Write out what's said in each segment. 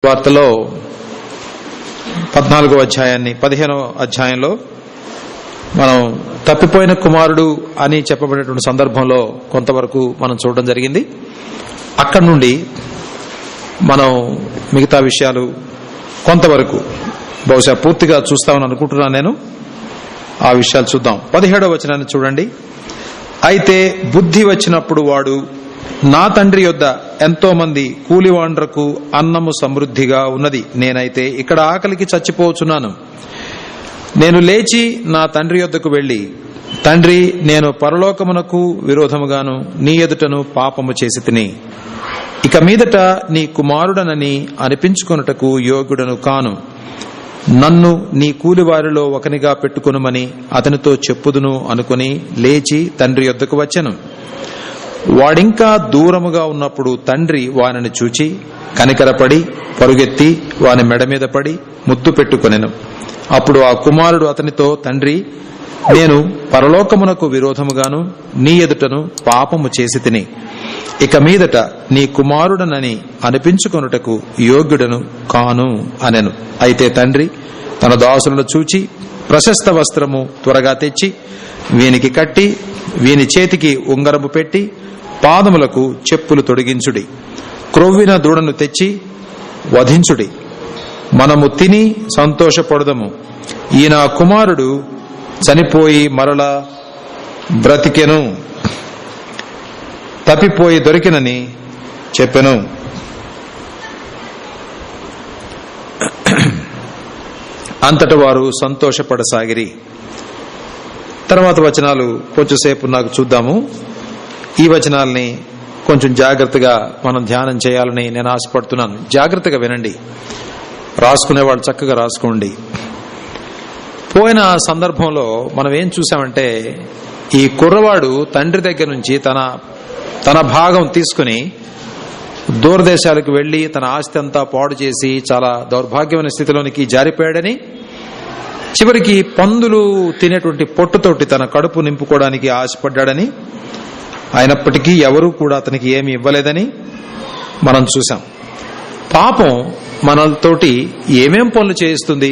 వార్తలో 14వ అధ్యాయాన్ని 15వ అధ్యాయంలో మనం తప్పిపోయిన కుమారుడు అని చెప్పబడేటువంటి సందర్భంలో కొంతవరకు మనం చూడడం జరిగింది. అక్కడి నుండి మనం మిగతా విషయాలు కొంతవరకు బహుశా పూర్తిగా చూస్తామని అనుకుంటున్నాను. నేను ఆ విషయాలు చూద్దాం. 17వ వచనాన్ని చూడండి. అయితే బుద్ధి వచ్చినప్పుడు వాడు, నా తండ్రి యొద్ద ఎంతో మంది కూలివాండ్రకు అన్నము సమృద్ధిగా ఉన్నది, నేనైతే ఇక్కడ ఆకలికి చచ్చిపోచున్నాను. నేను లేచి నా తండ్రి యొద్దకు వెళ్లి, తండ్రి, నేను పరలోకమునకు విరోధముగాను నీ ఎదుటను పాపము చేసి తిని, ఇక మీదట నీ కుమారుడనని అనిపించుకొనుటకు యోగ్యుడను కాను. నన్ను నీ కూలివారిలో ఒకనిగా పెట్టుకొనుమని అతనితో చెప్పుదును అనుకుని లేచి తండ్రి యొద్దకు వచ్చెను. వాడింకా దూరముగా ఉన్నప్పుడు తండ్రి వానిని చూచి కనికరపడి పరుగెత్తి వాని మెడ మీద పడి ముద్దు పెట్టుకొనెను. అప్పుడు ఆ కుమారుడు అతనితో, తండ్రి, నేను పరలోకమునకు విరోధముగాను నీ ఎదుటను పాపము చేసి తిని, ఇక మీదట నీ కుమారుడనని అనిపించుకొనుటకు యోగ్యుడను కాను అనెను. అయితే తండ్రి తన దాసులను చూచి ప్రశస్త వస్త్రము త్వరగా తెచ్చి వీనికి కట్టి వీని చేతికి ఉంగరము పెట్టి పాదములకు చెప్పులు తొడిగించుడి, క్రొవ్విన దూడను తెచ్చి వధించుడి, మనము తిని సంతోషపడదము. ఈయన కుమారుడు చనిపోయి మరలా బ్రతికెను, తప్పిపోయి దొరికినని చెప్పెను. అంతట వారు సంతోషపడసాగిరి. తర్వాత వచనాలు కొంచెంసేపు నాకు చూద్దాము. ఈ వచనాల్ని కొంచెం జాగ్రత్తగా మనం ధ్యానం చేయాలని నేను ఆశపడుతున్నాను. జాగ్రత్తగా వినండి, రాసుకునే వాళ్ళు చక్కగా రాసుకోండి. పోయిన సందర్భంలో మనం ఏం చూసామంటే, ఈ కుర్రవాడు తండ్రి దగ్గర నుంచి తన భాగం తీసుకుని దూరదేశాలకు వెళ్లి తన ఆస్తి అంతా పాడు చేసి చాలా దౌర్భాగ్యమైన స్థితిలోనికి జారిపోయాడని, చివరికి పందులు తినేటువంటి పొట్టుతోటి తన కడుపు నింపుకోవడానికి ఆశపడ్డాడని, అయినప్పటికీ ఎవరూ కూడా అతనికి ఏమీ ఇవ్వలేదని మనం చూసాం. పాపం మనతోటి ఏమేం పనులు చేయిస్తుంది,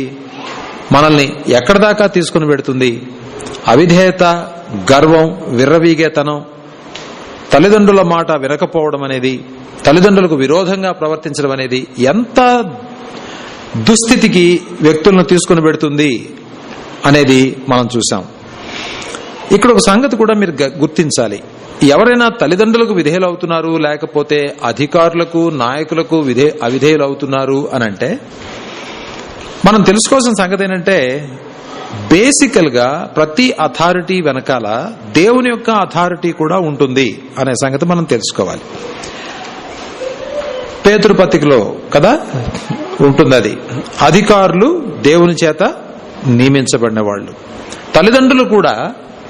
మనల్ని ఎక్కడి దాకా తీసుకుని పెడుతుంది. అవిధేయత, గర్వం, విర్రవీగేతనం, తల్లిదండ్రుల మాట వినకపోవడం అనేది, తల్లిదండ్రులకు విరోధంగా ప్రవర్తించడం అనేది ఎంత దుస్థితికి వ్యక్తులను తీసుకుని పెడుతుంది అనేది మనం చూసాం. ఇక్కడ ఒక సంగతి కూడా మీరు గుర్తించాలి. ఎవరైనా తల్లిదండ్రులకు విధేయులు అవుతున్నారు, లేకపోతే అధికారులకు, నాయకులకు అవిధేయులు అవుతున్నారు అని అంటే, మనం తెలుసుకోవాల్సిన సంగతి ఏంటంటే, బేసికల్ గా ప్రతి అథారిటీ వెనకాల దేవుని యొక్క అథారిటీ కూడా ఉంటుంది అనే సంగతి మనం తెలుసుకోవాలి. పేతురు పత్రికలో కదా ఉంటుంది అది. అధికారులు దేవుని చేత నియమించబడిన వాళ్ళు. తల్లిదండ్రులు కూడా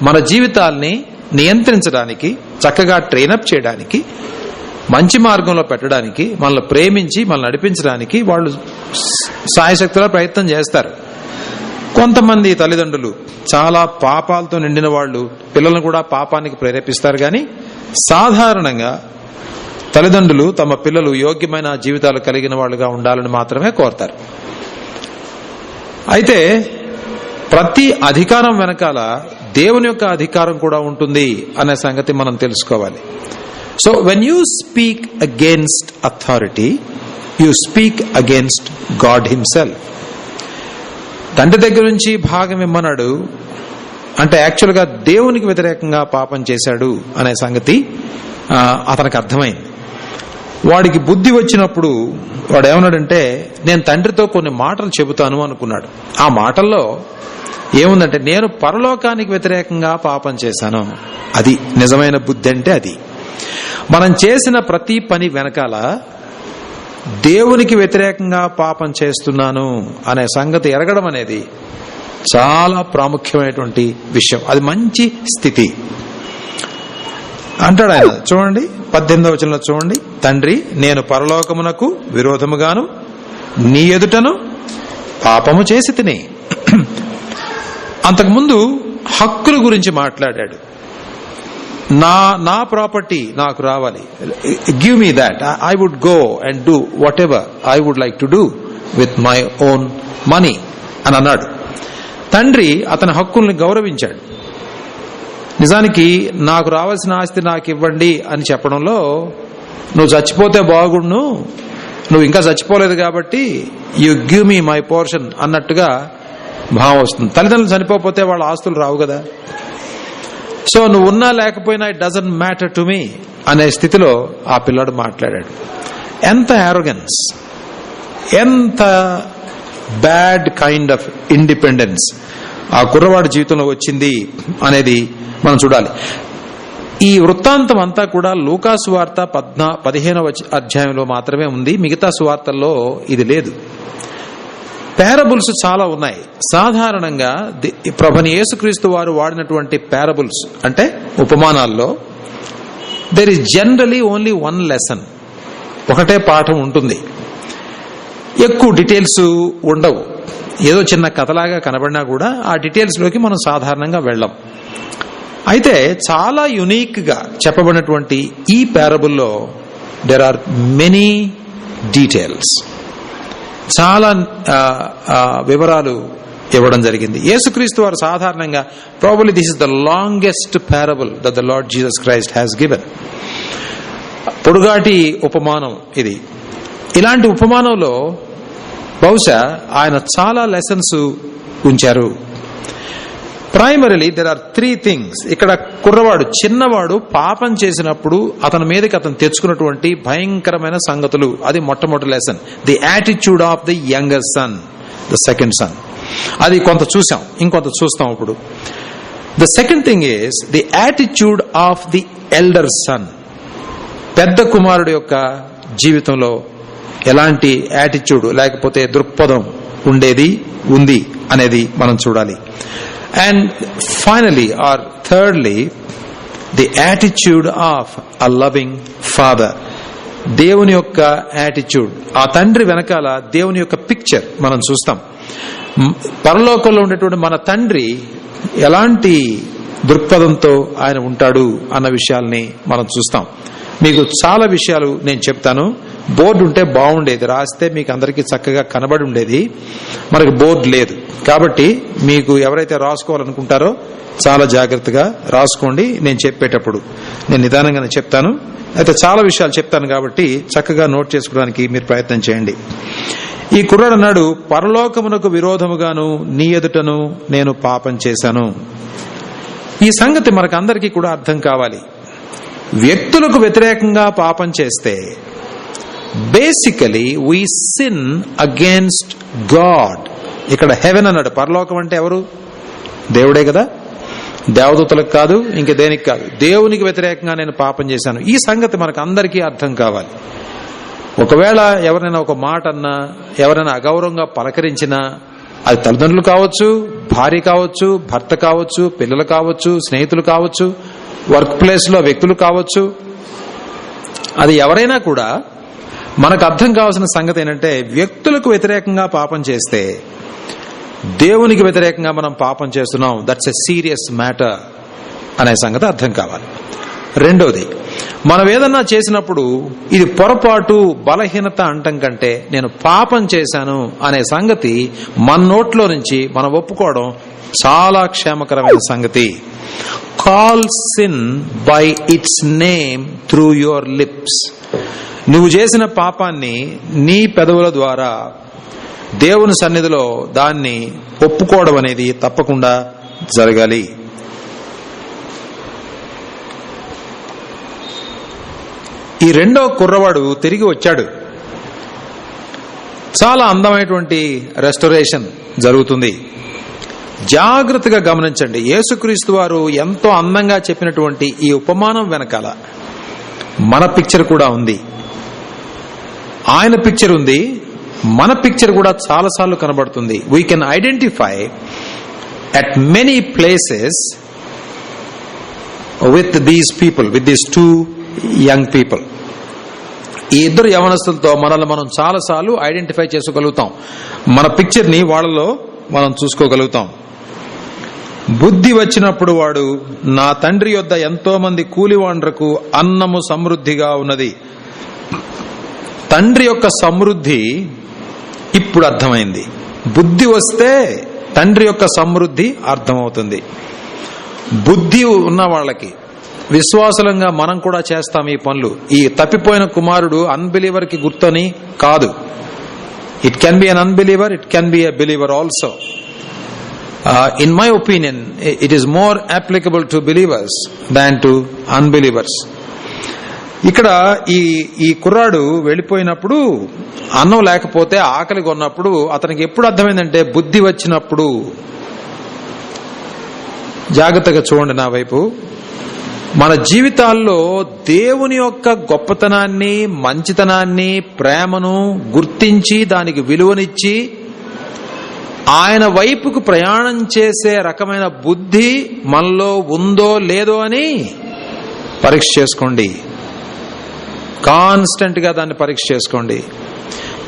మన జీవితాల్ని నియంత్రించడానికి, చక్కగా ట్రైనప్ చేయడానికి, మంచి మార్గంలో పెట్టడానికి, మనల్ని ప్రేమించి మనల్ని నడిపించడానికి వాళ్ళు సాయశక్తిలో ప్రయత్నం చేస్తారు. కొంతమంది తల్లిదండ్రులు చాలా పాపాలతో నిండిన వాళ్ళు పిల్లలను కూడా పాపానికి ప్రేరేపిస్తారు. కానీ సాధారణంగా తల్లిదండ్రులు తమ పిల్లలు యోగ్యమైన జీవితాలు కలిగిన వాళ్ళుగా ఉండాలని మాత్రమే కోరతారు. అయితే ప్రతి అధికారం వెనకాల దేవుని యొక్క అధికారం కూడా ఉంటుంది అనే సంగతి మనం తెలుసుకోవాలి. So when you speak against authority, you speak against God himself. తండ్రి దగ్గర నుంచి భాగం ఇమ్మన్నాడు అంటే యాక్చువల్గా దేవునికి వ్యతిరేకంగా పాపం చేశాడు అనే సంగతి అతనికి అర్థమైంది. వాడికి బుద్ధి వచ్చినప్పుడు వాడు ఏమన్నాడంటే, నేను తండ్రితో కొన్ని మాటలు చెబుతాను అనుకున్నాడు. ఆ మాటల్లో ఏముందంటే, నేను పరలోకానికి వ్యతిరేకంగా పాపం చేశాను. అది నిజమైన బుద్ధి అంటే అది. మనం చేసిన ప్రతి పని వెనకాల దేవునికి వ్యతిరేకంగా పాపం చేస్తున్నాను అనే సంగతి ఎరగడం అనేది చాలా ప్రాముఖ్యమైనటువంటి విషయం. అది మంచి స్థితి అంటాడు ఆయన. చూడండి 18వ వచనంలో చూడండి. తండ్రి, నేను పరలోకమునకు విరోధముగాను నీ ఎదుటను పాపము చేసి తిని. అంతకుముందు హక్కుల గురించి మాట్లాడాడు. నా ప్రాపర్టీ నాకు రావాలి, give me that, I would go and do whatever I would like to do with my own money అని అన్నాడు. తండ్రి అతని హక్కుల్ని గౌరవించాడు. నిజానికి నాకు రావాల్సిన ఆస్తి నాకు ఇవ్వండి అని చెప్పడంలో నువ్వు చచ్చిపోతే బాగుండు, నువ్వు ఇంకా చచ్చిపోలేదు కాబట్టి you give me my portion అన్నట్టుగా భావం వస్తుంది. తల్లిదండ్రులు చనిపోతే వాళ్ళ ఆస్తులు రావు కదా. సో నువ్వు ఉన్నా లేకపోయినా it doesn't matter to me అనే స్థితిలో ఆ పిల్లాడు మాట్లాడాడు. ఎంత యారోగెన్స్, ఎంత బ్యాడ్ కైండ్ ఆఫ్ ఇండిపెండెన్స్ ఆ కుర్రవాడి జీవితంలో వచ్చింది అనేది మనం చూడాలి. ఈ వృత్తాంతం అంతా కూడా లూకా సువార్త 15వ అధ్యాయంలో మాత్రమే ఉంది. మిగతా సువార్తల్లో ఇది లేదు. పారబుల్స్ చాలా ఉన్నాయి. సాధారణంగా ప్రభుని యేసుక్రీస్తు వారు వాడినటువంటి పారబుల్స్ అంటే ఉపమానాల్లో there is generally only one lesson, ఒకటే పాఠం ఉంటుంది. ఎక్కువ డీటెయిల్స్ ఉండవు. ఏదో చిన్న కథలాగా కనబడినా కూడా ఆ డీటెయిల్స్ లోకి మనం సాధారణంగా వెళ్ళం. అయితే చాలా యునిక్ గా చెప్పబడినటువంటి ఈ పారబుల్లో దేర్ ఆర్ మెనీ డీటెయిల్స్, చాలా వివరాలు ఇవ్వడం జరిగింది. యేసుక్రీస్తు వారు సాధారణంగా probably this is the longest parable that the Lord Jesus Christ has given. పొడుగాటి ఉపమానం ఇది. ఇలాంటి ఉపమానంలో బహుశా ఆయన చాలా లెసన్స్ ఉంచారు. Primarily there are 3 things. ఇక్కడ కుర్రవాడు చిన్నవాడు పాపం చేసినప్పుడు అతని మీదకి అతను తెచ్చుకున్నటువంటి భయంకరమైన సంగతులు, అది మొట్టమొదటి lesson. The attitude of the younger sun, the second son. అది కొంత చూసాం, ఇంకొంత చూస్తాం ఇప్పుడు. The second thing is the attitude of the elder son. పెద్ద కుమారుడు యొక్క జీవితంలో ఎలాంటి యాటిట్యూడ్ లేకపోతే దృక్పథం ఉంది అనేది మనం చూడాలి. And finally or thirdly, the attitude of a loving father. దేవుని యొక్క యాటిట్యూడ్, ఆ తండ్రి వెనకాల దేవుని యొక్క పిక్చర్ మనం చూస్తాం. పరలోకంలో ఉండేటువంటి మన తండ్రి ఎలాంటి దృక్పథంతో ఆయన ఉంటాడు అన్న విషయాల్ని మనం చూస్తాం. మీకు చాలా విషయాలు నేను చెప్తాను. బోర్డు ఉంటే బాగుండేది, రాస్తే మీకు అందరికీ చక్కగా కనబడి ఉండేది. మనకు బోర్డు లేదు కాబట్టి మీకు ఎవరైతే రాసుకోవాలనుకుంటారో చాలా జాగ్రత్తగా రాసుకోండి. నేను చెప్పేటప్పుడు నేను నిదానంగానే చెప్తాను. అయితే చాలా విషయాలు చెప్తాను కాబట్టి చక్కగా నోట్ చేసుకోవడానికి మీరు ప్రయత్నం చేయండి. ఈ కుర్రాడు అన్నాడు, పరలోకమునకు విరోధముగాను నీ ఎదుటను నేను పాపం చేశాను. ఈ సంగతి మనకు అందరికీ కూడా అర్థం కావాలి. వ్యక్తులకు వ్యతిరేకంగా పాపం చేస్తే basically we sin against God. ఇక్కడ హెవెన్ అన్నాడు. పరలోకం అంటే ఎవరు? దేవుడే కదా. దేవదూతలకు కాదు, ఇంక దేనికి కాదు. దేవునికి వ్యతిరేకంగా నేను పాపం చేశాను. ఈ సంగతి మనకు అందరికీ అర్థం కావాలి. ఒకవేళ ఎవరైనా ఒక మాట అన్నా, ఎవరైనా అగౌరవంగా పలకరించినా, అది తల్లిదండ్రులు కావచ్చు, భార్య కావచ్చు, భర్త కావచ్చు, పిల్లలు కావచ్చు, స్నేహితులు కావచ్చు, వర్క్ ప్లేస్ లో వ్యక్తులు కావచ్చు, అది ఎవరైనా కూడా మనకు అర్థం కావాల్సిన సంగతి ఏంటంటే వ్యక్తులకు వ్యతిరేకంగా పాపం చేస్తే దేవునికి వ్యతిరేకంగా మనం పాపం చేస్తున్నాం. దట్స్ ఎ సీరియస్ మ్యాటర్ అనే సంగతి అర్థం కావాలి. రెండోది, మనం ఏదన్నా చేసినప్పుడు ఇది పొరపాటు, బలహీనత అంటం కంటే నేను పాపం చేశాను అనే సంగతి మన నోట్లో నుంచి మనం ఒప్పుకోవడం చాలా క్షేమకరమైన సంగతి. Call sin by its name through your lips. నువ్వు చేసిన పాపాన్ని నీ పెదవుల ద్వారా దేవుని సన్నిధిలో దాన్ని ఒప్పుకోవడం అనేది తప్పకుండా జరగాలి. ఈ రెండో కుర్రవాడు తిరిగి వచ్చాడు. చాలా అందమైనటువంటి రెస్టోరేషన్ జరుగుతుంది. జాగ్రత్తగా గమనించండి. యేసుక్రీస్తు వారు ఎంతో అందంగా చెప్పినటువంటి ఈ ఉపమానం వెనకాల మన పిక్చర్ కూడా ఉంది. ఆయన పిక్చర్ ఉంది, మన పిక్చర్ కూడా చాలాసార్లు కనబడుతుంది. We can identify at many places with these people, with these 2 young people. ఈ ఇద్దరు యవనస్తులతో మనల్ని మనం చాలాసార్లు ఐడెంటిఫై చేసుకోగలుగుతాం. మన పిక్చర్ ని వాళ్ళలో మనం చూసుకోగలుగుతాం. బుద్ధి వచ్చినప్పుడు వాడు, నా తండ్రి యొద్ద ఎంతో మంది కూలివాండ్రకు అన్నము సమృద్ధిగా ఉన్నది. తండ్రి యొక్క సమృద్ధి ఇప్పుడు అర్థమైంది. బుద్ధి వస్తే తండ్రి యొక్క సమృద్ధి అర్థమవుతుంది. బుద్ధి ఉన్న వాళ్ళకి, విశ్వాసులంగా మనం కూడా చేస్తాం ఈ పనులు. ఈ తప్పిపోయిన కుమారుడు అన్బిలీవర్ కి గుర్తని కాదు. It can be an unbeliever, it can be a believer also. In my opinion, it is more applicable to believers than to unbelievers. ఇక్కడ ఈ కుర్రాడు వెళ్ళిపోయినప్పుడు, అన్నం లేకపోతే ఆకలి కొన్నప్పుడు అతనికి ఎప్పుడు అర్థమైందంటే బుద్ధి వచ్చినప్పుడు. జాగ్రత్తగా చూడండి నా వైపు. మన జీవితాల్లో దేవుని యొక్క గొప్పతనాన్ని, మంచితనాన్ని, ప్రేమను గుర్తించి దానికి విలువనిచ్చి ఆయన వైపుకు ప్రయాణం చేసే రకమైన బుద్ధి మనలో ఉందో లేదో అని పరీక్ష చేసుకోండి. కాన్స్టెంట్ గా దాన్ని పరీక్ష చేసుకోండి.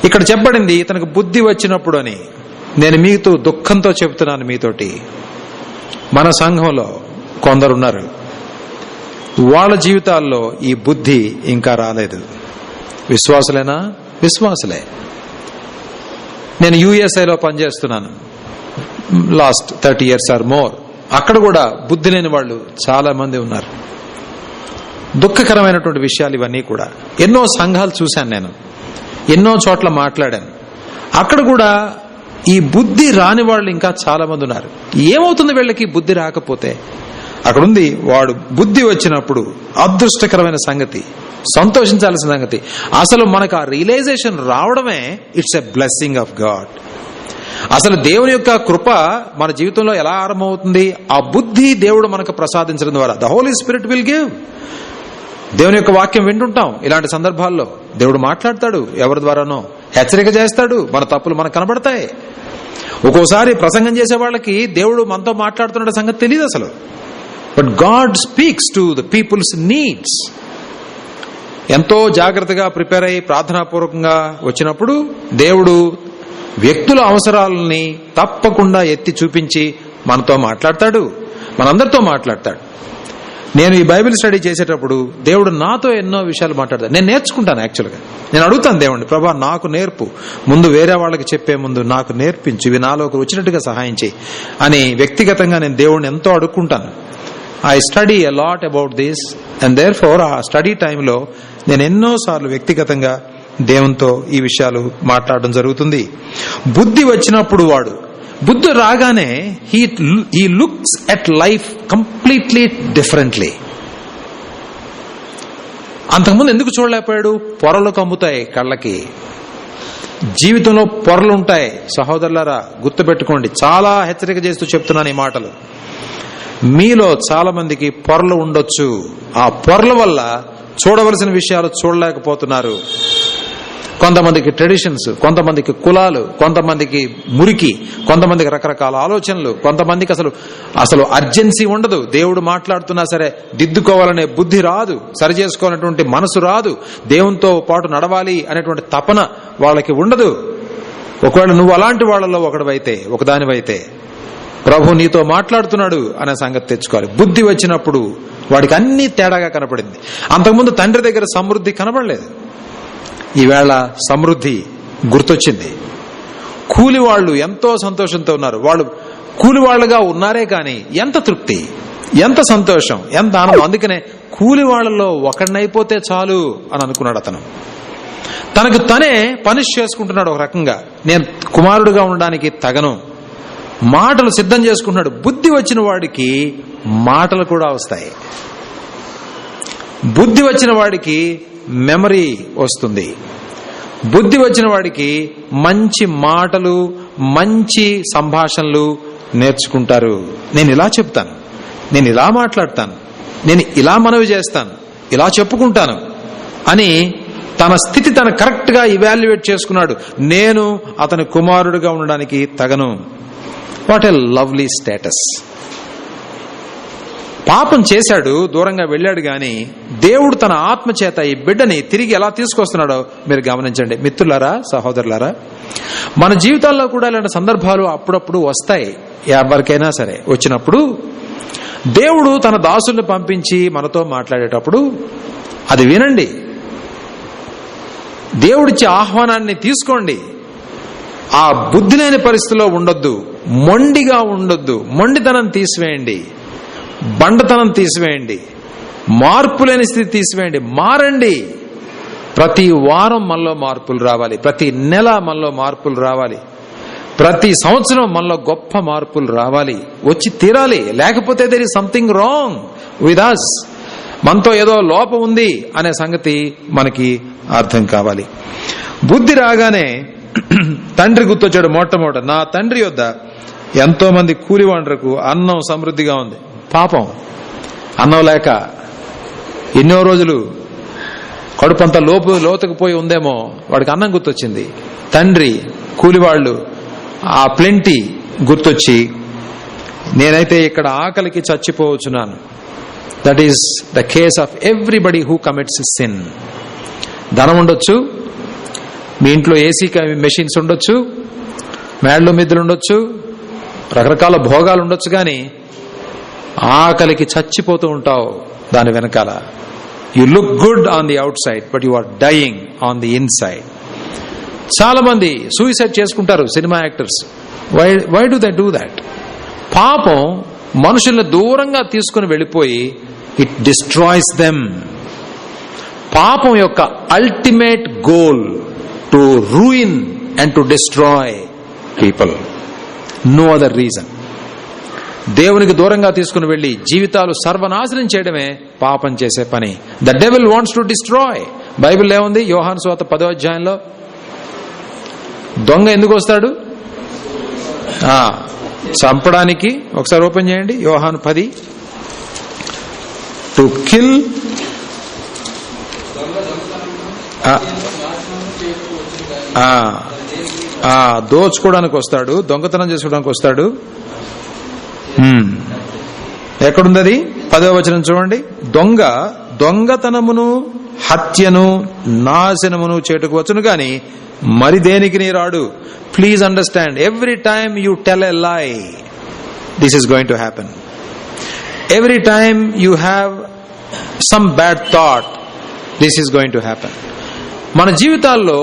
ఇక్కడ చెప్పబడింది ఇతనికి బుద్ధి వచ్చినప్పుడు అని. నేను మీతో దుఃఖంతో చెబుతున్నాను, మీతోటి మన సంఘంలో కొందరున్నారు, వాళ్ళ జీవితాల్లో ఈ బుద్ధి ఇంకా రాలేదు. విశ్వాసులేనా? విశ్వాసులే. నేను యుఎస్ఏలో పనిచేస్తున్నాను లాస్ట్ 30 years ఆర్ మోర్. అక్కడ కూడా బుద్ధి లేని వాళ్ళు చాలా మంది ఉన్నారు. దుఃఖకరమైనటువంటి విషయాలు ఇవన్నీ కూడా. ఎన్నో సంఘాలు చూశాను నేను, ఎన్నో చోట్ల మాట్లాడాను. అక్కడ కూడా ఈ బుద్ధి రాని వాళ్ళు ఇంకా చాలా మంది ఉన్నారు. ఏమవుతుంది వీళ్ళకి బుద్ధి రాకపోతే? అక్కడ ఉంది, వాడు బుద్ధి వచ్చినప్పుడు. అదృష్టకరమైన సంగతి, సంతోషించాల్సిన సంగతి. అసలు మనకు ఆ రియలైజేషన్ రావడమే it's a blessing of God. అసలు దేవుని యొక్క కృప మన జీవితంలో ఎలా ఆరంభమవుతుంది? ఆ బుద్ధి దేవుడు మనకు ప్రసాదించడం ద్వారా. The holy spirit will give. దేవుని యొక్క వాక్యం వింటుంటాం. ఇలాంటి సందర్భాల్లో దేవుడు మాట్లాడతాడు, ఎవరి ద్వారానో హెచ్చరిక చేస్తాడు. మన తప్పులు మనకు కనబడతాయి. ఒక్కోసారి ప్రసంగం చేసే వాళ్ళకి దేవుడు మనతో మాట్లాడుతున్న సంగతి తెలియదు అసలు. But God speaks to the people's needs. ఎంతో జాగ్రత్తగా ప్రిపేర్ అయ్యి ప్రార్థనాపూర్వకంగా వచ్చినప్పుడు దేవుడు వ్యక్తుల అవసరాలని తప్పకుండా ఎత్తి చూపించి మనతో మాట్లాడతాడు, మనందరితో మాట్లాడతాడు. నేను ఈ బైబిల్ స్టడీ చేసేటప్పుడు దేవుడు నాతో ఎన్నో విషయాలు మాట్లాడతాడు. నేను నేర్చుకుంటాను. యాక్చువల్గా నేను అడుగుతాను దేవుడిని, ప్రభా నాకు నేర్పు, ముందు వేరే వాళ్ళకి చెప్పే ముందు నాకు నేర్పించు, ఇవి నాలోకి వచ్చినట్టుగా సహాయం చేయి అని వ్యక్తిగతంగా నేను దేవుడిని ఎంతో అడుక్కుంటాను. I study a lot about this, and therefore ఆ స్టడీ టైంలో నేను ఎన్నోసార్లు వ్యక్తిగతంగా దేవునితో ఈ విషయాలు మాట్లాడడం జరుగుతుంది. బుద్ధి వచ్చినప్పుడు వాడు, బుద్ధి రాగానే he looks at life completely differently. అంతకుముందు ఎందుకు చూడలేకపోయాడు? పొరలు కమ్ముతాయి కళ్ళకి. జీవితంలో పొరలు ఉంటాయి. సహోదరులారా గుర్తుపెట్టుకోండి, చాలా హెచ్చరిక చేస్తూ చెప్తున్నాను ఈ మాటలు. మీలో చాలా మందికి పొరలు ఉండొచ్చు. ఆ పొరల వల్ల చూడవలసిన విషయాలు చూడలేకపోతున్నారు. కొంతమందికి ట్రెడిషన్స్, కొంతమందికి కులాలు, కొంతమందికి మురికి, కొంతమందికి రకరకాల ఆలోచనలు, కొంతమందికి అసలు అర్జెన్సీ ఉండదు. దేవుడు మాట్లాడుతున్నా సరే దిద్దుకోవాలనే బుద్ధి రాదు, సరి చేసుకోవాలనేటువంటి మనసు రాదు, దేవునితో పాటు నడవాలి అనేటువంటి తపన వాళ్ళకి ఉండదు. ఒకవేళ నువ్వు అలాంటి వాళ్ళలో ఒకదానివైతే ప్రభు నీతో మాట్లాడుతున్నాడు అనే సంగతి తెచ్చుకోవాలి. బుద్ధి వచ్చినప్పుడు వాడికి అన్ని తేడాగా కనపడింది. అంతకుముందు తండ్రి దగ్గర సమృద్ధి కనబడలేదు, ఈవేళ సమృద్ధి గుర్తొచ్చింది. కూలివాళ్లు ఎంతో సంతోషంతో ఉన్నారు. వాళ్ళు కూలివాళ్లుగా ఉన్నారే కానీ ఎంత తృప్తి, ఎంత సంతోషం, ఎంత ఆనందం. అందుకనే కూలివాళ్లలో ఒకడినైపోతే చాలు అని అనుకున్నాడు అతను. తనకు తనే పనిష్ చేసుకుంటున్నాడు. ఒక రకంగా నేను కుమారుడుగా ఉండడానికి తగను, మాటలు సిద్ధం చేసుకుంటున్నాడు. బుద్ధి వచ్చిన వాడికి మాటలు కూడా వస్తాయి. బుద్ధి వచ్చిన వాడికి మెమరీ వస్తుంది. బుద్ధి వచ్చిన వాడికి మంచి మాటలు, మంచి సంభాషణలు నేర్చుకుంటారు. నేను ఇలా చెప్తాను, నేను ఇలా మాట్లాడతాను, నేను ఇలా మనవి చేస్తాను, ఇలా చెప్పుకుంటాను అని తన స్థితి తను కరెక్ట్ గా ఇవాల్యుయేట్ చేసుకున్నాడు. నేను అతని కుమారుడిగా ఉండడానికి తగను. What a lovely status. పాపం చేశాడు, దూరంగా వెళ్ళాడు, గాని దేవుడు తన ఆత్మ చేత ఈ బిడ్డని తిరిగి ఎలా తీసుకొస్తున్నాడో మీరు గమనించండి. మిత్రులారా, సహోదరులారా, మన జీవితాల్లో కూడా ఇలాంటి సందర్భాలు అప్పుడప్పుడు వస్తాయి. ఎవరికైనా సరే వచ్చినప్పుడు దేవుడు తన దాసుల్ని పంపించి మనతో మాట్లాడేటప్పుడు అది వినండి. దేవుడిచ్చే ఆహ్వానాన్ని తీసుకోండి. ఆ బుద్ధి లేని పరిస్థితిలో ఉండొద్దు, మొండిగా ఉండొద్దు. మొండితనం తీసివేయండి, బండతనం తీసివేయండి, మార్పు లేని స్థితి తీసివేయండి. మారండి. ప్రతి వారం మనలో మార్పులు రావాలి, ప్రతి నెల మనలో మార్పులు రావాలి, ప్రతి సంవత్సరం మనలో గొప్ప మార్పులు రావాలి, వచ్చి తీరాలి. లేకపోతే there is something wrong with us. మనతో ఏదో లోపం ఉంది అనే సంగతి మనకి అర్థం కావాలి. బుద్ధి రాగానే తండ్రి గుర్తొచ్చాడు. మొట్టమొదట నా తండ్రి యొద్ద ఎంతో మంది కూలివాండ్రకు అన్నం సమృద్ధిగా ఉంది. పాపం అన్నం లేక ఎన్నో రోజులు కడుపంతా లోతుకు పోయి ఉందేమో, వాడికి అన్నం గుర్తొచ్చింది. తండ్రి, కూలివాళ్లు, ఆ ప్లెంటీ గుర్తొచ్చి నేనైతే ఇక్కడ ఆకలికి చచ్చిపోవచ్చున్నాను. That is the case of everybody who commits sin. ధనం ఉండొచ్చు, మీ ఇంట్లో ఏసీ మెషిన్స్ ఉండొచ్చు, మేడలు మిద్దెలు ఉండొచ్చు, రకరకాల భోగాలు ఉండొచ్చు, కానీ ఆకలికి చచ్చిపోతూ ఉంటావు దాని వెనకాల. You look good on the outside but you are dying on the inside. చాలా మంది సూసైడ్ చేసుకుంటారు, cinema actors. Why do they do that? పాపం మనుషుల్ని దూరంగా తీసుకుని వెళ్ళిపోయి ఇట్ డిస్ట్రాయ్స్ దెమ్. పాపం యొక్క ultimate goal to ruin and to destroy people. No other reason. దేవునికి దూరంగా తీసుకుని వెళ్లి జీవితాలు సర్వనాశనం చేయడమే పాపం చేసే పని. The devil wants to destroy. Bible ఏముంది? యోహాను సువార్త 10వ అధ్యాయంలో దొంగ ఎందుకు వస్తాడు? చంపడానికి. ఒకసారి ఓపెన్ చేయండి, యోహాను 10. టు కిల్, దోచుకోవడానికి వస్తాడు, దొంగతనం చేసుకోవడానికి వస్తాడు. ఎక్కడుంది అది? 10వ వచనం చూడండి. దొంగ దొంగతనమును, హత్యను, నాశనమును చేటుకు వచ్చును గాని మరి దేనికి నీ రాడు. Please understand, every time you tell a lie, this is going to happen. Every time you have some bad thought, this is going to happen. మన జీవితాల్లో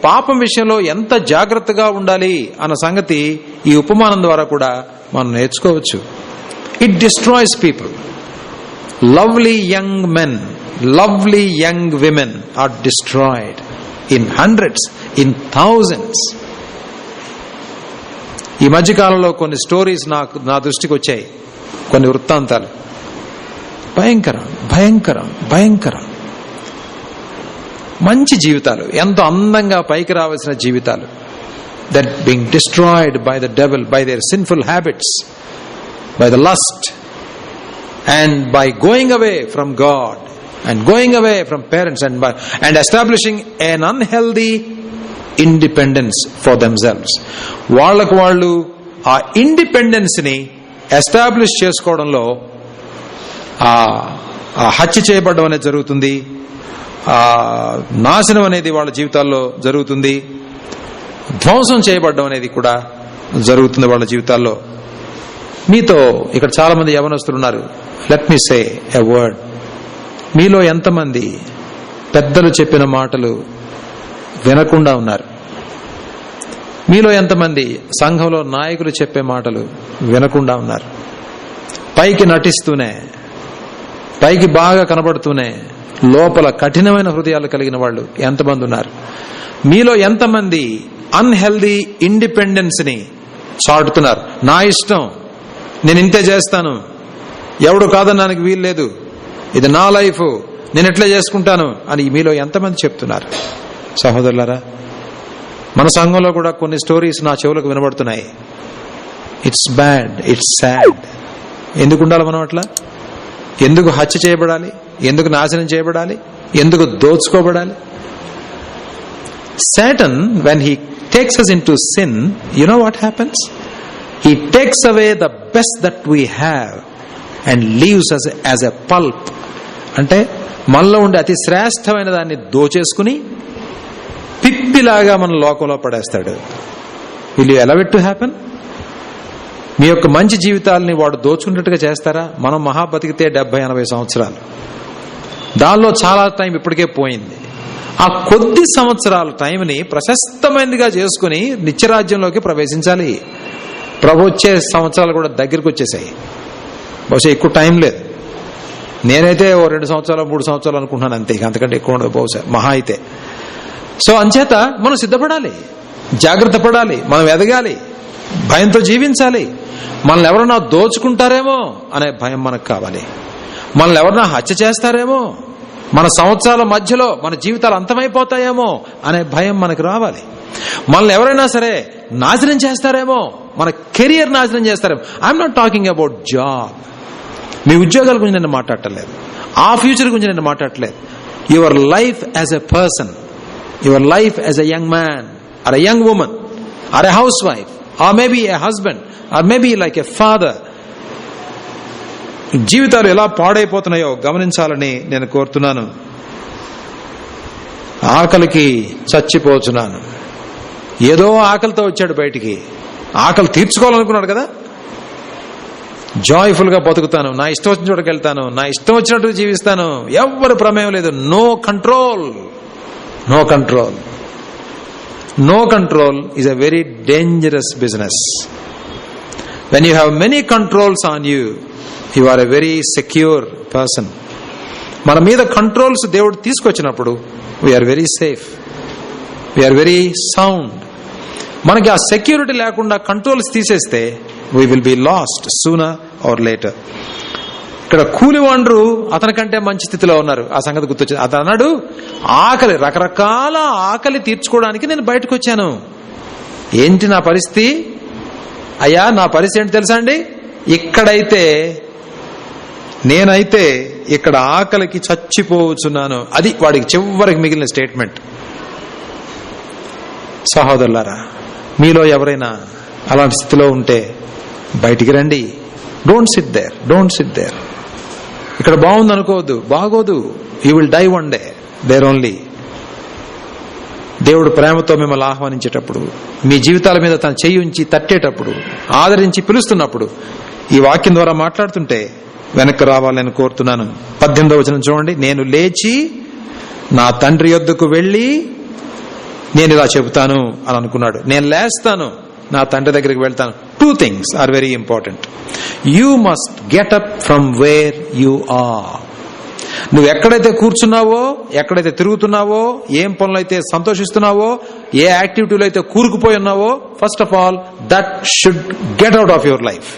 పాపం విషయంలో ఎంత జాగ్రత్తగా ఉండాలి అన్న సంగతి ఈ ఉపమానం ద్వారా కూడా మనం నేర్చుకోవచ్చు. It destroys people. Lovely young men, lovely young women are destroyed in hundreds, in thousands. ఈ మధ్యకాలంలో కొన్ని స్టోరీస్ నా దృష్టికి వచ్చాయి, కొన్ని వృత్తాంతాలు. భయంకరం, భయంకరం, భయంకరం. మంచి జీవితాలు, ఎంతో అందంగా పైకి రావాల్సిన జీవితాలు, that being destroyed by the devil, by their sinful habits, by the lust, and by going away from God and going away from parents and establishing an unhealthy independence for themselves. వాళ్ళకు వాళ్ళు ఆ independence ని establish చేసుకోవడంలో హత్య చేయబడడం అనేది జరుగుతుంది, నాశనం అనేది వాళ్ళ జీవితాల్లో జరుగుతుంది, ధ్వంసం చేయబడడం అనేది కూడా జరుగుతుంది వాళ్ళ జీవితాల్లో. మీతో ఇక్కడ చాలా మంది యవనస్తులు ఉన్నారు. Let me say a word. మీలో ఎంతమంది పెద్దలు చెప్పిన మాటలు వినకుండా ఉన్నారు? మీలో ఎంతమంది సంఘంలో నాయకులు చెప్పే మాటలు వినకుండా ఉన్నారు? పైకి నటిస్తూనే, పైకి బాగా కనబడుతూనే లోపల కఠినమైన హృదయాలు కలిగిన వాళ్ళు ఎంతమంది ఉన్నారు? మీలో ఎంతమంది అన్హెల్దీ ఇండిపెండెన్స్ ని చాటుతున్నారు? నా ఇష్టం, నేను ఇంతే చేస్తాను, ఎవడు కాదనడానికి వీలు లేదు, ఇది నా లైఫ్, నేను ఎట్లా చేసుకుంటాను అని మీలో ఎంతమంది చెప్తున్నారు? సహోదరులారా, మన సంఘంలో కూడా కొన్ని స్టోరీస్ నా చెవులకు వినబడుతున్నాయి. It's bad, it's sad. ఎందుకు ఉండాలి మనం అట్లా? ఎందుకు హత్య చేయబడాలి? ఎందుకు నాశనం చేయబడాలి? ఎందుకు దోచుకోబడాలి? Satan, when he takes us into sin, you know what happens? He takes away the best that we have and leaves us as a pulp. అంటే మనలో ఉండే అతి శ్రేష్టమైన దాన్ని దోచేసుకుని పిప్పిలాగా మన లోకంలో పడేస్తాడు. Will you allow it to happen? మీ యొక్క మంచి జీవితాలని వాడు దోచుకున్నట్టుగా చేస్తారా? మనం మహా బతికితే 70-80 సంవత్సరాలు, దానిలో చాలా టైం ఇప్పటికే పోయింది. ఆ కొద్ది సంవత్సరాల టైంని ప్రశస్తమైనదిగా చేసుకుని నిత్యరాజ్యంలోకి ప్రవేశించాలి. ప్రభు వచ్చే సంవత్సరాలు కూడా దగ్గరికి వచ్చేసాయి, బహుశా ఎక్కువ టైం లేదు. నేనైతే 2 సంవత్సరాలు 3 సంవత్సరాలు అనుకుంటున్నాను అంతే, అంతకంటే ఎక్కువ ఉండదు బహుశా, మహా అయితే. సో అంచేత మనం సిద్ధపడాలి, జాగ్రత్త పడాలి, మనం ఎదగాలి, భయంతో జీవించాలి. మనల్ని ఎవరన్నా దోచుకుంటారేమో అనే భయం మనకు కావాలి. మనల్ని ఎవరన్నా హత్య చేస్తారేమో, మన సంవత్సరాల మధ్యలో మన జీవితాలు అంతమైపోతాయేమో అనే భయం మనకు రావాలి. మనల్ని ఎవరైనా సరే నాశనం చేస్తారేమో, మన కెరియర్ నాశనం చేస్తారేమో. I'm not talking about job. మీ ఉద్యోగాల గురించి నేను మాట్లాడట్లేదు, ఆ ఫ్యూచర్ గురించి నేను మాట్లాడట్లేదు. Your life as a person, your life as a young man or a young woman or a housewife or maybe a husband or maybe like a father. జీవితాలు ఎలా పాడైపోతున్నాయో గమనించాలని నేను కోరుతున్నాను. ఆకలికి చచ్చిపోతున్నాను. ఏదో ఆకలితో వచ్చాడు బయటికి, ఆకలి తీర్చుకోవాలనుకున్నాడు కదా. జాయ్ఫుల్ గా బతుకుతాను, నా ఇష్టం వచ్చిన చోటుకి వెళ్తాను, నా ఇష్టం వచ్చినట్టు జీవిస్తాను, ఎవ్వరు ప్రమేయం లేదు. No control, no control. No control is a very dangerous business. When you have many controls on you, you are a very secure person. మన మీద కంట్రోల్స్ దేవుడు తీసుకొచ్చినప్పుడు we are very safe, we are very sound. మనకి ఆ security లేకుండా controls తీసేస్తే we will be lost sooner or later. ఇక్కడ కూలివాండ్రు అతనికంటే మంచి స్థితిలో ఉన్నారు. ఆ సంగతి గుర్తొచ్చింది. అతను అన్నాడు, ఆకలి, రకరకాల ఆకలి తీర్చుకోవడానికి నేను బయటకు వచ్చాను. ఏంటి నా పరిస్థితి? అయ్యా నా పరిస్థితి ఏంటి తెలుసా అండి? నేనైతే ఇక్కడ ఆకలికి చచ్చిపోవచ్చున్నాను. అది వాడికి చివరికి మిగిలిన స్టేట్మెంట్. సహోదరులారా, మీలో ఎవరైనా అలాంటి స్థితిలో ఉంటే బయటికి రండి. Don't sit there, don't sit there. ఇక్కడ బాగుంది అనుకోవద్దు, బాగోదు. You will die one day there only. దేవుడు ప్రేమతో మిమ్మల్ని ఆహ్వానించేటప్పుడు, మీ జీవితాల మీద తన చెయ్యి ఉంచి తట్టేటప్పుడు, ఆదరించి పిలుస్తున్నప్పుడు, ఈ వాక్యం ద్వారా మాట్లాడుతుంటే వెనక్కి రావాలని కోరుతున్నాను. 18వ వచనం చూడండి. నేను లేచి నా తండ్రి యొద్దకు వెళ్ళి నేను ఇలా చెబుతాను అని అనుకున్నాడు. నేను లేస్తాను, నా తండ్రి దగ్గరికి వెళ్తాను. 2 things are very important. You must get up from where you are. నువ్వు ఎక్కడైతే కూర్చున్నావో, ఎక్కడైతే తిరుగుతున్నావో, ఏం పనులు అయితే సంతోషిస్తున్నావో, ఏ యాక్టివిటీలో అయితే కూరుకుపోయి ఉన్నావో, first of all that should get out of your life.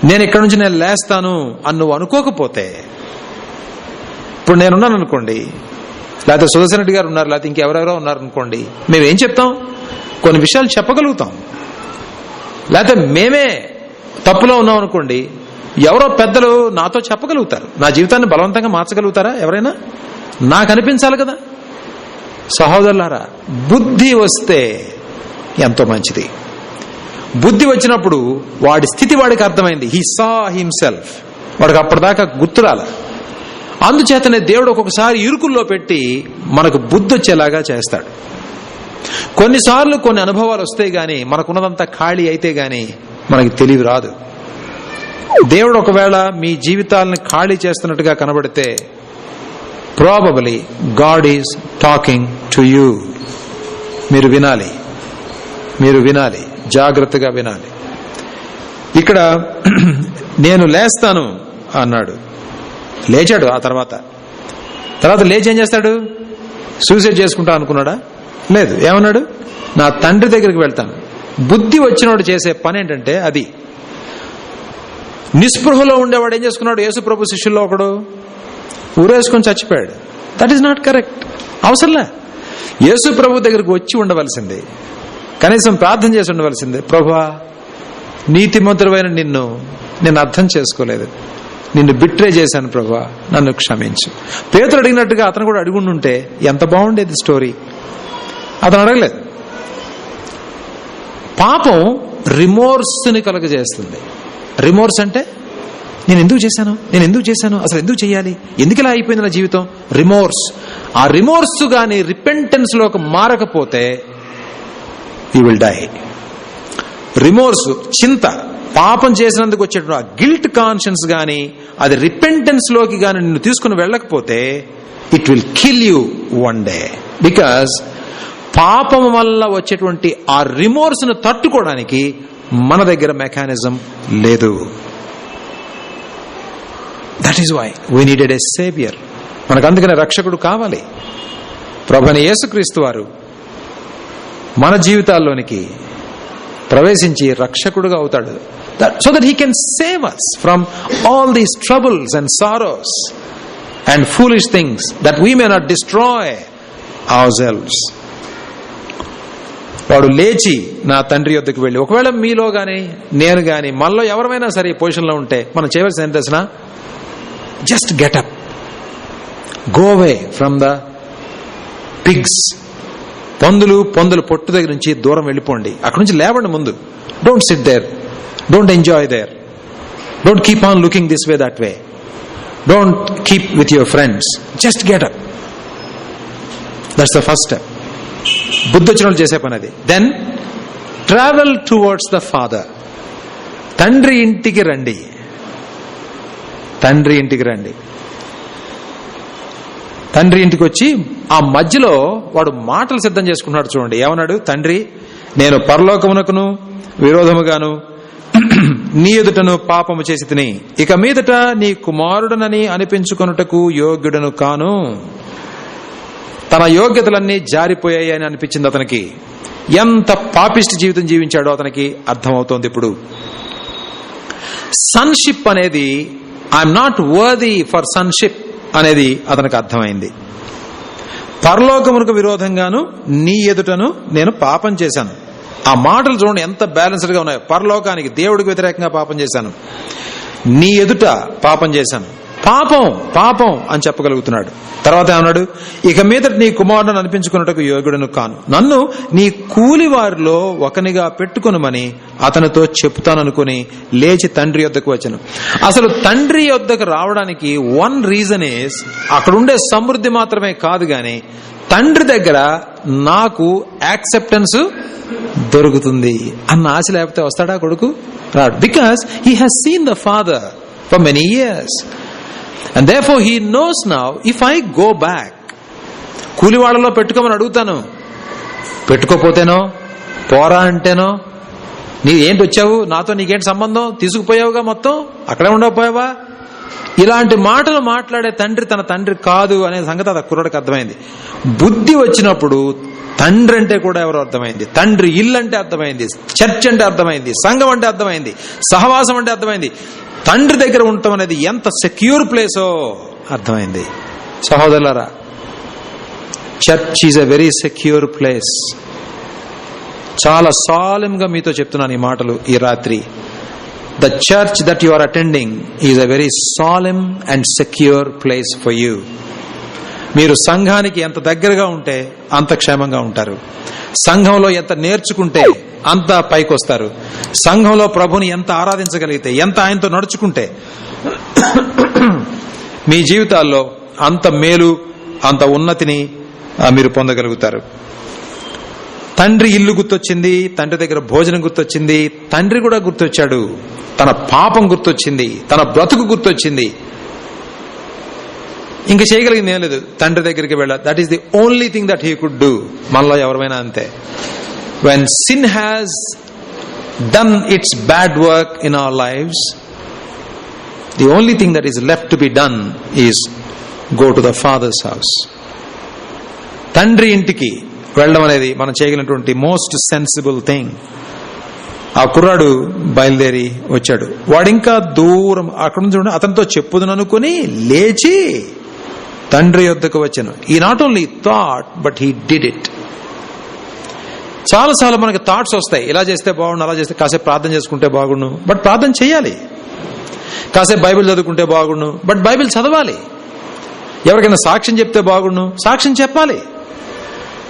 నేను ఇక్కడ నుంచి నేను లేస్తాను అని నువ్వు అనుకోకపోతే, ఇప్పుడు నేనున్నాను అనుకోండి, లేకపోతే సుదర్శన్ రెడ్డి గారు ఉన్నారు, లేకపోతే ఇంకెవరెవరో ఉన్నారు అనుకోండి, మేమేం చెప్తాం? కొన్ని విషయాలు చెప్పగలుగుతాం. లేకపోతే మేమే తప్పులో ఉన్నాం అనుకోండి, ఎవరో పెద్దలు నాతో చెప్పగలుగుతారు. నా జీవితాన్ని బలవంతంగా మార్చగలుగుతారా ఎవరైనా? నాకు అనిపించాలి కదా. సహోదరులారా, బుద్ధి వస్తే ఎంతో మంచిది. బుద్ధి వచ్చినప్పుడు వాడి స్థితి వాడికి అర్థమైంది. He saw himself. వాడికి అప్పటిదాకా గుర్తురాల. అందుచేతనే దేవుడు ఒక్కొక్కసారి ఇరుకుల్లో పెట్టి మనకు బుద్ధి వచ్చేలాగా చేస్తాడు. కొన్నిసార్లు కొన్ని అనుభవాలు వస్తాయి గాని, మనకున్నదంతా ఖాళీ అయితే గాని మనకి తెలివి రాదు. దేవుడు ఒకవేళ మీ జీవితాలను ఖాళీ చేస్తున్నట్టుగా కనబడితే, probably God is talking to you. మీరు వినాలి, మీరు వినాలి, జాగ్రత్తగా వినాలి. ఇక్కడ నేను లేస్తాను అన్నాడు, లేచాడు. ఆ తర్వాత లేచి ఏం చేస్తాడు? సూసైడ్ చేసుకుంటా అనుకున్నాడా? లేదు. ఏమన్నాడు? నా తండ్రి దగ్గరికి వెళ్తాను. బుద్ధి వచ్చినవాడు చేసే పని ఏంటంటే అది. నిస్పృహలో ఉండేవాడు ఏం చేసుకున్నాడు? యేసు ప్రభు శిష్యుల్లో ఒకడు ఊరేసుకొని చచ్చిపోయాడు. That is not correct. అవసరంలే. యేసు ప్రభు దగ్గరికి వచ్చి ఉండవలసింది, కనీసం ప్రార్థన చేసి ఉండవలసిందే. ప్రభువా, నీతిమంతుడైన నిన్ను నేను అర్థం చేసుకోలేదు, నిన్ను బిట్రే చేశాను ప్రభువా, నన్ను క్షమించు. పేతురు అడిగినట్టుగా అతను కూడా అడుగుండుంటే ఎంత బాగుండేది స్టోరీ. అతను అడగలేదు. పాపం రిమోర్స్ని కలుగజేస్తుంది. రిమోర్స్ అంటే నేను ఎందుకు చేశాను, అసలు ఎందుకు చేయాలి, ఎందుకు ఇలా అయిపోయింది నా జీవితం. రిమోర్స్. ఆ రిమోర్స్ గాని రిపెంటెన్స్ లోకి మారకపోతే యూ విల్ డై. రిమోర్స్, చింత, పాపం చేసినందుకు వచ్చేటువంటి ఆ గిల్ట్ కాన్షియన్స్ గాని అది రిపెంటెన్స్ లోకి గాని నిన్ను తీసుకుని వెళ్ళకపోతే it will kill you one day. Because పాపం వల్ల వచ్చేటువంటి ఆ రిమోర్స్ ను తట్టుకోవడానికి మన దగ్గర మెకానిజం లేదు. That is why we needed a saviour. మనకు అందుకనే రక్షకుడు కావాలి. ప్రభువైన యేసుక్రీస్తు వారు మన జీవితాల్లోనికి ప్రవేశించి రక్షకుడుగా అవుతాడు. So that he can save us from all these troubles and sorrows and foolish things, that we may not destroy ourselves. వాడు లేచి నా తండ్రి యొద్దకు వెళ్ళి, ఒకవేళ మీలో గాని నేను గాని మనలో ఎవరైనా సరే ఈ పొజిషన్లో ఉంటే మనం చేయవలసిన ఏం తెలిసిన, just get up, go away from the pigs. పొందులు పొట్టు దగ్గర నుంచి దూరం వెళ్ళిపోండి, అక్కడి నుంచి లేవండి ముందు. Don't sit there, don't enjoy there, don't keep on looking this way that way, don't keep with your friends, just get up. That's the first step. బుద్ధి వచ్చిన వాళ్ళు చేసే పని అది. Then travel towards the father. తండ్రి ఇంటికి రండి, తండ్రి ఇంటికి రండి. తండ్రి ఇంటికి వచ్చి ఆ మధ్యలో వాడు మాటలు సిద్ధం చేసుకున్నాడు. చూడండి ఏమన్నాడు, తండ్రి నేను పరలోకమునకును విరోధముగాను నీ ఎదుటను పాపము చేసి తిని ఇక మీదట నీ కుమారుడనని అనిపించుకొనుటకు యోగ్యుడను కాను. తన యోగ్యతలన్నీ జారిపోయాయి అని అనిపించింది అతనికి. ఎంత పాపిష్టి జీవితం జీవించాడో అతనికి అర్థమవుతోంది ఇప్పుడు. సన్షిప్ అనేది, I'm not worthy for sonship అనేది అతనికి అర్థమైంది. పరలోకమునకు విరోధంగాను నీ ఎదుటను నేను పాపం చేశాను. ఆ మాటలు చూడండి ఎంత బ్యాలెన్స్డ్ గా ఉన్నాయో. పరలోకానికి, దేవుడికి వ్యతిరేకంగా పాపం చేశాను, నీ ఎదుట పాపం చేశాను. పాపం పాపం అని చెప్పగలుగుతున్నాడు. తర్వాత ఏమన్నాడు, ఇక మీద నీ కుమారుడును అనిపించుకున్నట్టుకు యోగ్యుడను కాను, నన్ను నీ కూలి వారిలో ఒకనిగా పెట్టుకొనుమని అతనితో చెప్తాననుకుని లేచి తండ్రి యొద్దకు వచ్చాను. అసలు తండ్రి యొద్దకు రావడానికి వన్ రీజన్ ఈస్, అక్కడుండే సమృద్ధి మాత్రమే కాదు గాని తండ్రి దగ్గర నాకు యాక్సెప్టెన్స్ దొరుకుతుంది అన్న ఆశ లేకపోతే వస్తాడా కొడుకు? రాడు. Because he has seen the father for many years and therefore he knows now, if I go back, కూలివాడలో పెట్టుకోమని అడుగుతాను, పెట్టుకోపోతేనో, పోరా అంటేనో, నీ ఏంటి వచ్చావు, నాతో నీకేంటి సంబంధం, తీసుకుపోయావుగా మొత్తం, అక్కడే ఉండకపోయావా, ఇలాంటి మాటలు మాట్లాడే తండ్రి తన తండ్రి కాదు అనే సంగతి అది కుర్రాడికి అర్థమైంది. బుద్ధి వచ్చినప్పుడు తండ్రి అంటే కూడా ఎవరో అర్థమైంది, తండ్రి ఇల్లు అంటే అర్థమైంది, చర్చ్ అంటే అర్థమైంది, సంఘం అంటే అర్థమైంది, సహవాసం అంటే అర్థమైంది, తండ్రి దగ్గర ఉండటం అనేది ఎంత సెక్యూర్ ప్లేసో అర్థమైంది. సహోదరులారా, church is a very secure place. చాలా సాలెంగా మీతో చెప్తున్నాను ఈ మాటలు ఈ రాత్రి. The church that you are attending is a very solemn and secure place for you. మీరు సంఘానికి ఎంత దగ్గరగా ఉంటే అంత క్షేమంగా ఉంటారు. సంఘంలో ఎంత నేర్చుకుంటే అంత పైకొస్తారు. సంఘంలో ప్రభుని ఎంత ఆరాధించగలిగితే, ఎంత ఆయనతో నడుచుకుంటే మీ జీవితాల్లో అంత మేలు, అంత ఉన్నతిని మీరు పొందగలుగుతారు. తండ్రి ఇల్లు గుర్తొచ్చింది, తండ్రి దగ్గర భోజనం గుర్తొచ్చింది, తండ్రి కూడా గుర్తొచ్చాడు, తన పాపం గుర్తొచ్చింది, తన బ్రతుకు గుర్తొచ్చింది. ఇంక చేయగలిగింది ఏం లేదు, తండ్రి దగ్గరికి వెళ్ళాలి. That is the only thing that he could do. మనలో ఎవరైనా అంతే. When sin has done its bad work in our lives, the only thing that is left to be done is go to the Father's house. తండ్రి ఇంటికి వెళ్ళడం అనేది మనం చేయగలిగినటువంటి most sensible thing. ఆ కుర్రాడు బయలుదేరి వచ్చాడు. వాడింకా దూరం అక్కడ నుంచి అతనితో చెప్పుదును అనుకుని లేచి తండ్రి యొద్దకు వచ్చాను. ఈ not only thought but he did it. చాలాసార్లు మనకి థాట్స్ వస్తాయి, ఇలా చేస్తే బాగుండు, అలా చేస్తే, కాసేపు ప్రార్థన చేసుకుంటే బాగుండు, బట్ ప్రార్థన చేయాలి. కాసేపు బైబిల్ చదువుకుంటే బాగుండు, బట్ బైబిల్ చదవాలి. ఎవరికైనా సాక్ష్యం చెప్తే బాగుండు, సాక్ష్యం చెప్పాలి.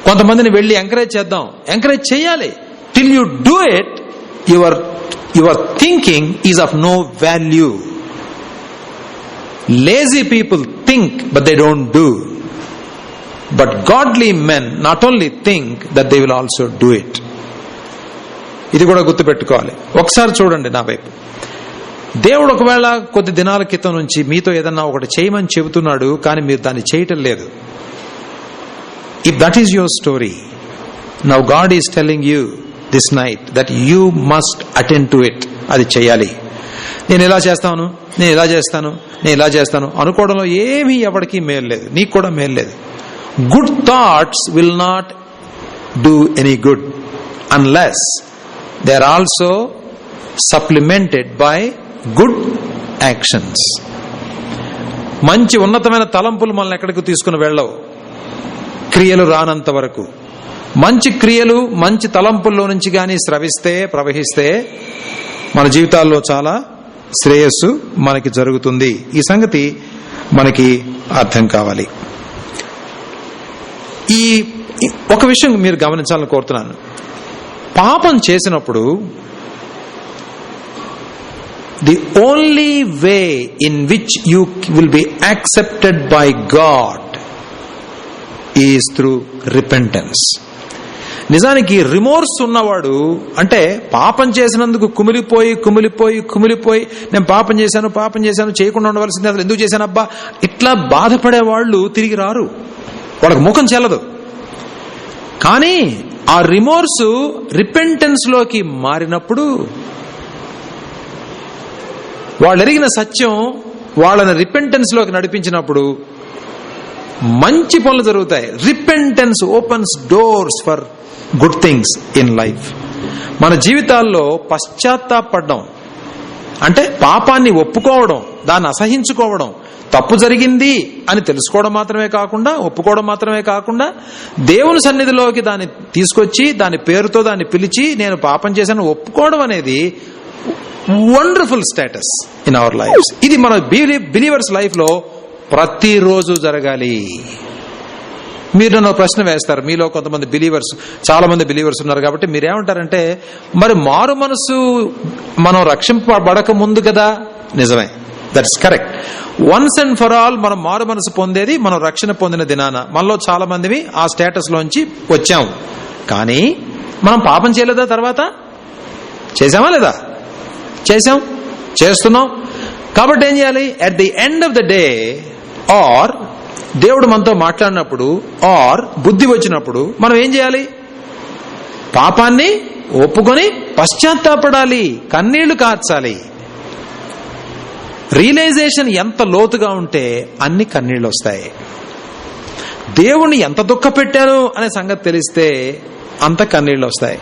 కొంతమందిని వెళ్ళి ఎంకరేజ్ చేద్దాం, ఎంకరేజ్ చేయాలి. Till you do it, your thinking is of no value. Lazy people think but they don't do. But godly men not only think that they will also do it. ఇది కూడా గుర్తుపెట్టుకోవాలి. ఒకసారి చూడండి నా వైపు. దేవుడు ఒకవేళ కొద్ది దినాల క్రితం నుంచి మీతో ఏదన్నా ఒకటి చేయమని చెబుతున్నాడు, కానీ మీరు దాన్ని చేయటం లేదు. If that is your story, now God is telling you this night that you must attend to it. అది చేయాలి. నేను ఇలా చేస్తాను, నేను ఇలా చేస్తాను, నేను ఇలా చేస్తాను అనుకోవడంలో ఏమీ ఎవరికి మేలు లేదు, నీకు కూడా మేలు లేదు. Good thoughts will not do any good unless they are also supplemented by good actions. మంచి ఉన్నతమైన తలంపులు మనల్ని ఎక్కడికి తీసుకుని వెళ్ళవు క్రియలు రానంత వరకు. మంచి క్రియలు మంచి తలంపుల్లో నుంచి కానీ స్రవిస్తే, ప్రవహిస్తే మన జీవితాల్లో చాలా శ్రేయస్సు మనకి జరుగుతుంది. ఈ సంగతి మనకి అర్థం కావాలి. ఈ ఒక విషయం మీరు గమనించాలని కోరుతున్నాను. పాపం చేసినప్పుడు the only way in which you will be accepted by God is through repentance. నిజానికి రిమోర్స్ ఉన్నవాడు, అంటే పాపం చేసినందుకు కుమిలిపోయి కుమిలిపోయి కుమిలిపోయి నేను పాపం చేశాను చేయకుండా ఉండవలసింది, అసలు ఎందుకు చేశానబ్బా ఇట్లా బాధపడే వాళ్ళు తిరిగి రారు, వాళ్ళకి ముఖం చెల్లదు. కానీ ఆ రిమోర్స్ రిపెంటెన్స్ లోకి మారినప్పుడు వాళ్ళు ఎరిగిన సత్యం వాళ్ళని రిపెంటెన్స్ లోకి నడిపించినప్పుడు మంచి పనులు జరుగుతాయి. Repentance opens doors for good things in life. మన జీవితాల్లో పశ్చాత్తాపడడం అంటే పాపాన్ని ఒప్పుకోవడం, దాన్ని అసహించుకోవడం, తప్పు జరిగింది అని తెలుసుకోవడం మాత్రమే కాకుండా, ఒప్పుకోవడం మాత్రమే కాకుండా, దేవుని సన్నిధిలోకి దాన్ని తీసుకొచ్చి దాని పేరుతో దాన్ని పిలిచి నేను పాపం చేశాను ఒప్పుకోవడం అనేది wonderful status in our life. ఇది మన బిలీవర్స్ లైఫ్ లో ప్రతిరోజు జరగాలి. మీరు నన్ను ప్రశ్న వేస్తారు, మీలో కొంతమంది బిలీవర్స్, చాలా మంది బిలీవర్స్ ఉన్నారు కాబట్టి మీరేమంటారంటే, మరి మారు మనసు మనం రక్షింపబడక ముందు కదా. నిజమే, that's correct. Once and for all మనం మారు మనసు పొందేది మనం రక్షణ పొందిన దినాన. మనలో చాలా మందివి ఆ స్టేటస్ లోంచి వచ్చాం. కానీ మనం పాపం చేయలేదా? తర్వాత చేసామా లేదా? చేసాం, చేస్తున్నాం. కాబట్టి ఏం చేయాలి? At the end of the day, or దేవుడు మనతో మాట్లాడినప్పుడు, ఆర్ బుద్ధి వచ్చినప్పుడు మనం ఏం చేయాలి? పాపాన్ని ఒప్పుకొని పశ్చాత్తాపడాలి, కన్నీళ్లు కార్చాలి. రియలైజేషన్ ఎంత లోతుగా ఉంటే అన్ని కన్నీళ్లు వస్తాయి. దేవుణ్ణి ఎంత దుఃఖ పెట్టాను అనే సంగతి తెలిస్తే అంత కన్నీళ్లు వస్తాయి.